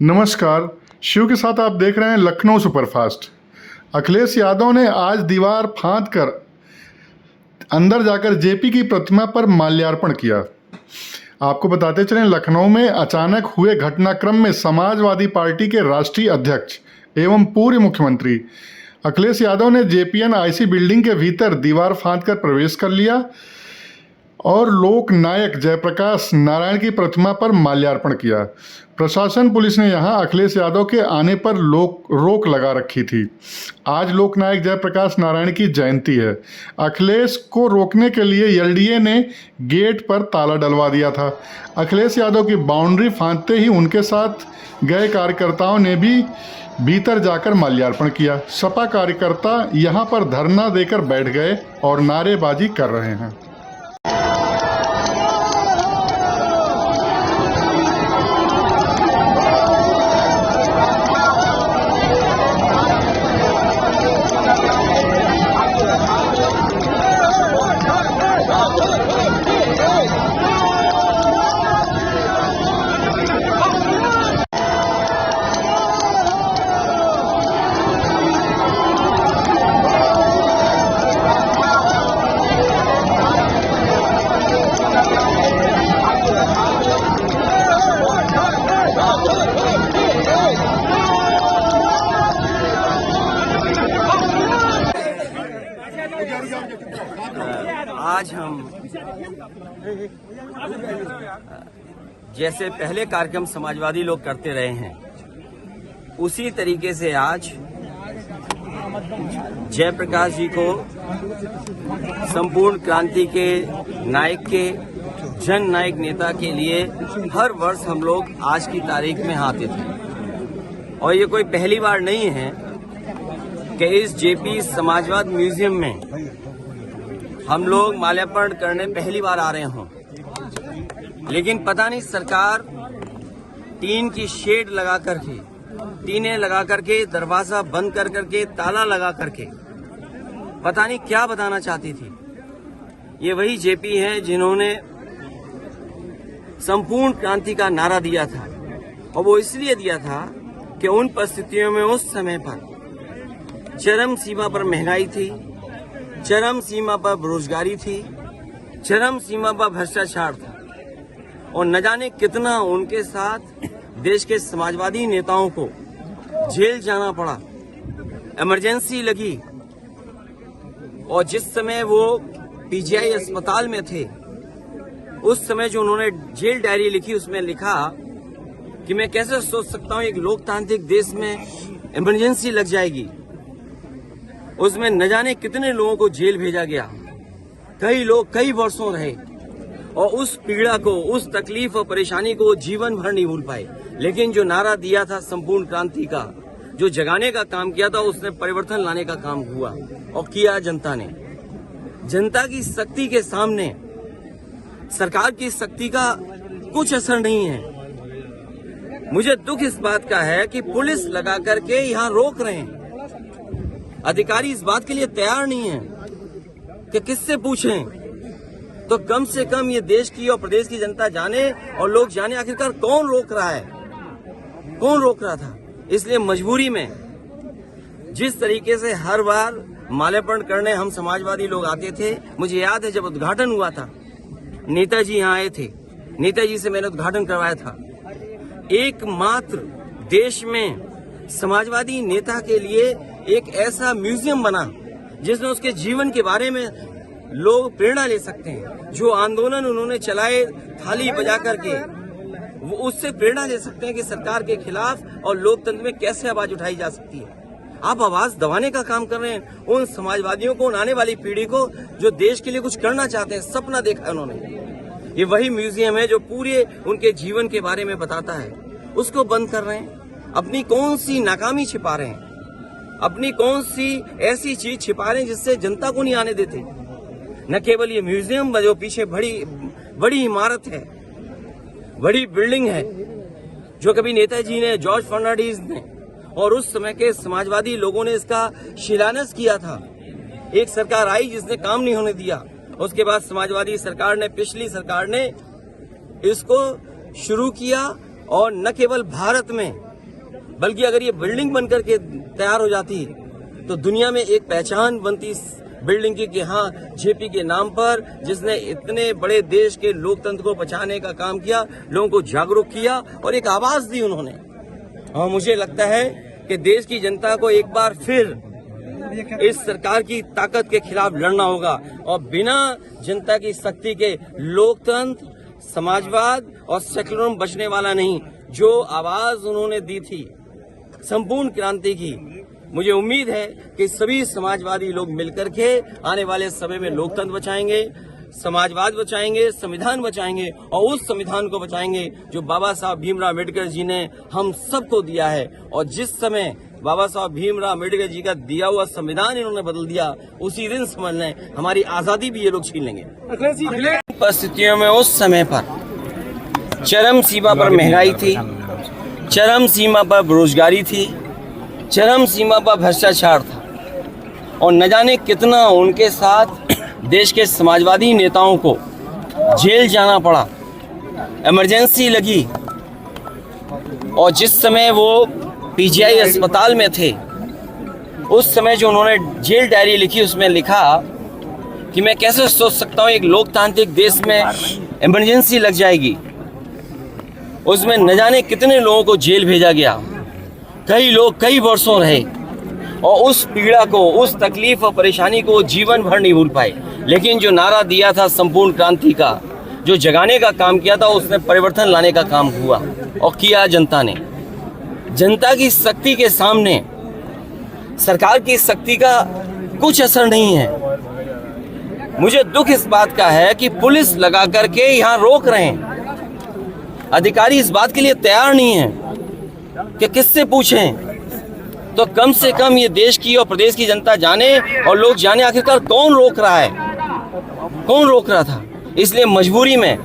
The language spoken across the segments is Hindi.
नमस्कार। शिव के साथ आप देख रहे हैं लखनऊ सुपरफास्ट। अखिलेश यादव ने आज दीवार फांद कर अंदर जाकर जेपी की प्रतिमा पर माल्यार्पण किया। आपको बताते चलें, लखनऊ में अचानक हुए घटनाक्रम में समाजवादी पार्टी के राष्ट्रीय अध्यक्ष एवं पूर्व मुख्यमंत्री अखिलेश यादव ने जेपीएन आईसी बिल्डिंग के भीतर दीवार फांद कर प्रवेश कर लिया और लोक नायक जयप्रकाश नारायण की प्रतिमा पर माल्यार्पण किया। प्रशासन पुलिस ने यहां अखिलेश यादव के आने पर रोक लगा रखी थी। आज लोक नायक जयप्रकाश नारायण की जयंती है। अखिलेश को रोकने के लिए एलडीए ने गेट पर ताला डलवा दिया था। अखिलेश यादव की बाउंड्री फांदते ही उनके साथ गए कार्यकर्ताओं ने भी भीतर जाकर माल्यार्पण किया। सपा कार्यकर्ता यहां पर धरना देकर बैठ गए और नारेबाजी कर रहे हैं। आज हम जैसे पहले कार्यक्रम समाजवादी लोग करते रहे हैं, उसी तरीके से आज जयप्रकाश जी को संपूर्ण क्रांति के नायक के जन नायक नेता के लिए हर वर्ष हम लोग आज की तारीख में आते थे। और ये कोई पहली बार नहीं है कि इस जेपी समाजवाद म्यूजियम में हम लोग माल्यार्पण करने पहली बार आ रहे हों। लेकिन पता नहीं सरकार टीन की शेड लगा करके, टीनें लगा करके, दरवाजा बंद कर करके, ताला लगा करके पता नहीं क्या बताना चाहती थी। ये वही जेपी हैं जिन्होंने संपूर्ण क्रांति का नारा दिया था, और वो इसलिए दिया था कि उन परिस्थितियों में उस समय पर चरम सीमा पर महंगाई थी, चरम सीमा पर बेरोजगारी थी, चरम सीमा पर भ्रष्टाचार था, और न जाने कितना उनके साथ देश के समाजवादी नेताओं को जेल जाना पड़ा, इमरजेंसी लगी। और जिस समय वो पीजीआई अस्पताल में थे, उस समय जो उन्होंने जेल डायरी लिखी, उसमें लिखा कि मैं कैसे सोच सकता हूं एक लोकतांत्रिक देश में इमरजेंसी लग जाएगी। उसमें न जाने कितने लोगों को जेल भेजा गया, कई लोग कई वर्षों रहे, और उस पीड़ा को, उस तकलीफ और परेशानी को जीवन भर नहीं भूल पाए। लेकिन जो नारा दिया था संपूर्ण क्रांति का, जो जगाने का काम किया था, उसने परिवर्तन लाने का काम हुआ और किया जनता ने। जनता की शक्ति के सामने सरकार की शक्ति का कुछ असर नहीं है। मुझे दुख इस बात का है कि पुलिस लगा करके यहाँ रोक रहे हैं। अधिकारी इस बात के लिए तैयार नहीं है कि किससे पूछें। तो कम से कम ये देश की और प्रदेश की जनता जाने और लोग जाने आखिरकार कौन रोक रहा है, कौन रोक रहा था। इसलिए मजबूरी में जिस तरीके से हर बार माल्यार्पण करने हम समाजवादी लोग आते थे, मुझे याद है जब उद्घाटन हुआ था, नेताजी यहाँ आए थे, नेताजी से मैंने उद्घाटन करवाया था। एकमात्र देश में समाजवादी नेता के लिए एक ऐसा म्यूजियम बना जिसमें उसके जीवन के बारे में लोग प्रेरणा ले सकते हैं। जो आंदोलन उन्होंने चलाए थाली बजा करके, वो उससे प्रेरणा ले सकते हैं कि सरकार के खिलाफ और लोकतंत्र में कैसे आवाज उठाई जा सकती है। आप आवाज दबाने का काम कर रहे हैं उन समाजवादियों को, उन आने वाली पीढ़ी को जो देश के लिए कुछ करना चाहते हैं, सपना देखा है उन्होंने। ये वही म्यूजियम है जो पूरे उनके जीवन के बारे में बताता है, उसको बंद कर रहे हैं। अपनी कौन सी नाकामी छिपा रहे हैं, अपनी कौन सी ऐसी चीज छिपा रहे हैं जिससे जनता को नहीं आने देते। न केवल ये म्यूजियम, जो पीछे बड़ी इमारत है, बड़ी बिल्डिंग है, जो कभी नेताजी ने, जॉर्ज फर्नांडिस ने और उस समय के समाजवादी लोगों ने इसका शिलान्यास किया था। एक सरकार आई जिसने काम नहीं होने दिया, उसके बाद समाजवादी सरकार ने, पिछली सरकार ने इसको शुरू किया और न केवल भारत में बल्कि अगर ये बिल्डिंग बनकर के तैयार हो जाती तो दुनिया में एक पहचान बनती इस बिल्डिंग की कि हाँ, जेपी के नाम पर जिसने इतने बड़े देश के लोकतंत्र को बचाने का काम किया, लोगों को जागरूक किया और एक आवाज दी उन्होंने। और मुझे लगता है कि देश की जनता को एक बार फिर इस सरकार की ताकत के खिलाफ लड़ना होगा और बिना जनता की शक्ति के लोकतंत्र, समाजवाद और सेक्युलरिज्म बचने वाला नहीं। जो आवाज उन्होंने दी थी संपूर्ण क्रांति की, मुझे उम्मीद है कि सभी समाजवादी लोग मिलकर के आने वाले समय में लोकतंत्र बचाएंगे, समाजवाद बचाएंगे, संविधान बचाएंगे और उस संविधान को बचाएंगे जो बाबा साहब भीमराव अम्बेडकर जी ने हम सबको दिया है। और जिस समय बाबा साहब भीमराव अम्बेडकर जी का दिया हुआ संविधान इन्होंने बदल दिया, उसी दिन समझ लें हमारी आजादी भी ये लोग छीन लेंगे। परिस्थितियों में उस समय पर चरम सीमा पर महंगाई थी, चरम सीमा पर बेरोजगारी थी, चरम सीमा पर भ्रष्टाचार था और न जाने कितना उनके साथ देश के समाजवादी नेताओं को जेल जाना पड़ा, इमरजेंसी लगी। और जिस समय वो पीजीआई अस्पताल में थे, उस समय जो उन्होंने जेल डायरी लिखी, उसमें लिखा कि मैं कैसे सोच सकता हूँ एक लोकतांत्रिक देश में इमरजेंसी लग जाएगी। उसमें न जाने कितने लोगों को जेल भेजा गया, कई लोग कई वर्षों रहे और उस पीड़ा को, उस तकलीफ और परेशानी को जीवन भर नहीं भूल पाए। लेकिन जो नारा दिया था संपूर्ण क्रांति का, जो जगाने का काम किया था, उसने परिवर्तन लाने का काम हुआ और किया जनता ने। जनता की शक्ति के सामने सरकार की शक्ति का कुछ असर नहीं है। मुझे दुख इस बात का है कि पुलिस लगा करके यहाँ रोक रहे हैं, अधिकारी इस बात के लिए तैयार नहीं है कि किससे पूछें। तो कम से कम ये देश की और प्रदेश की जनता जाने और लोग जाने आखिरकार कौन रोक रहा है, कौन रोक रहा था। इसलिए मजबूरी में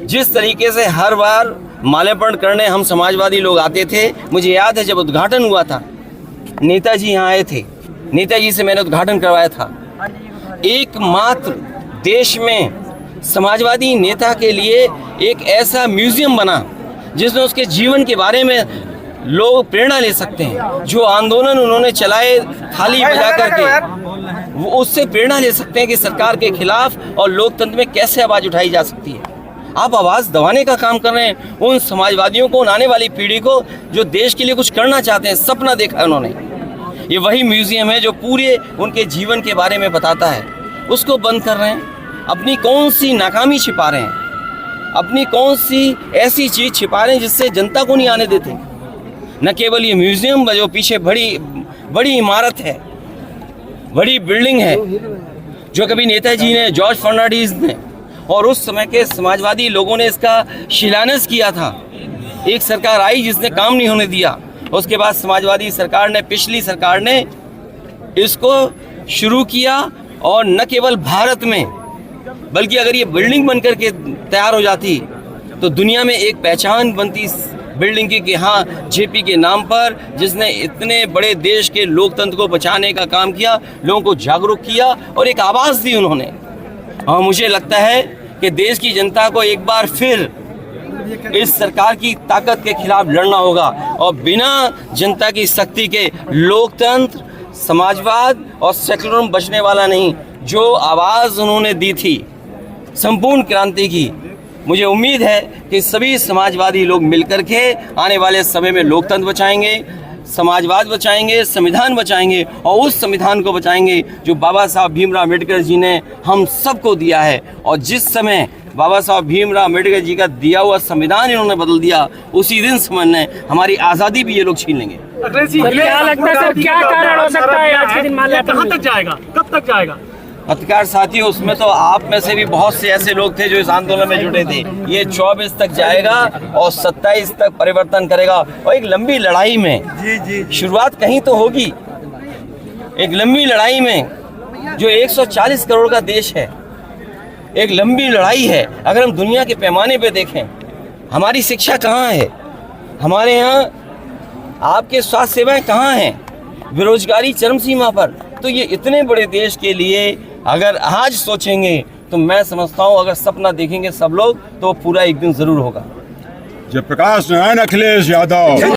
जिस तरीके से हर बार माल्यार्पण करने हम समाजवादी लोग आते थे, मुझे याद है जब उद्घाटन हुआ था, नेताजी यहाँ आए थे, नेताजी से मैंने उद्घाटन करवाया था। एकमात्र देश में समाजवादी नेता के लिए एक ऐसा म्यूजियम बना जिसमें उसके जीवन के बारे में लोग प्रेरणा ले सकते हैं। जो आंदोलन उन्होंने चलाए थाली बजा करके, वो उससे प्रेरणा ले सकते हैं कि सरकार के खिलाफ और लोकतंत्र में कैसे आवाज उठाई जा सकती है। आप आवाज दबाने का काम कर रहे हैं उन समाजवादियों को, उन आने वाली पीढ़ी को जो देश के लिए कुछ करना चाहते हैं, सपना देखा है उन्होंने। ये वही म्यूजियम है जो पूरे उनके जीवन के बारे में बताता है, उसको बंद कर रहे हैं। अपनी कौन सी नाकामी छिपा रहे हैं, अपनी कौन सी ऐसी चीज छिपा रहे हैं जिससे जनता को नहीं आने देते। न केवल ये म्यूजियम, जो पीछे बड़ी इमारत है, बड़ी बिल्डिंग है, जो कभी नेताजी ने, जॉर्ज फर्नांडिस ने और उस समय के समाजवादी लोगों ने इसका शिलान्यास किया था। एक सरकार आई जिसने काम नहीं होने दिया, उसके बाद समाजवादी सरकार ने, पिछली सरकार ने इसको शुरू किया और न केवल भारत में, बल्कि अगर ये बिल्डिंग बनकर के तैयार हो जाती तो दुनिया में एक पहचान बनती इस बिल्डिंग की कि हाँ, जेपी के नाम पर जिसने इतने बड़े देश के लोकतंत्र को बचाने का काम किया, लोगों को जागरूक किया और एक आवाज दी उन्होंने। और मुझे लगता है कि देश की जनता को एक बार फिर इस सरकार की ताकत के खिलाफ लड़ना होगा और बिना जनता की शक्ति के लोकतंत्र, समाजवाद और सेक्युलरिज्म बचने वाला नहीं। जो आवाज उन्होंने दी थी संपूर्ण क्रांति की, मुझे उम्मीद है कि सभी समाजवादी लोग मिलकर के आने वाले समय में लोकतंत्र बचाएंगे, समाजवाद बचाएंगे, संविधान बचाएंगे और उस संविधान को बचाएंगे जो बाबा साहब भीमराव अम्बेडकर जी ने हम सबको दिया है। और जिस समय बाबा साहब भीमराव अम्बेडकर जी का दिया हुआ संविधान इन्होंने बदल दिया, उसी दिन समझ लें हमारी आज़ादी भी ये लोग छीन लेंगे। क्या लगता है सर, क्या कारण हो सकता है आज के दिन माल्यार्पण? कहाँ तक जाएगा, कब तक जाएगा? पत्रकार साथियों, उसमें तो आप में से भी बहुत से ऐसे लोग थे जो इस आंदोलन में जुटे थे। ये 24 तक जाएगा और 27 तक परिवर्तन करेगा। और एक लंबी लड़ाई में शुरुआत कहीं तो होगी, एक लंबी लड़ाई में जो 140 करोड़ का देश है, एक लंबी लड़ाई है। अगर हम दुनिया के पैमाने पे देखें, हमारी शिक्षा कहाँ है, हमारे यहाँ आपके स्वास्थ्य सेवाएं कहाँ हैं, बेरोजगारी चरम सीमा पर। तो ये इतने बड़े देश के लिए अगर आज सोचेंगे तो मैं समझता हूँ अगर सपना देखेंगे सब लोग तो पूरा एक दिन जरूर होगा। जयप्रकाश नारायण, अखिलेश यादव।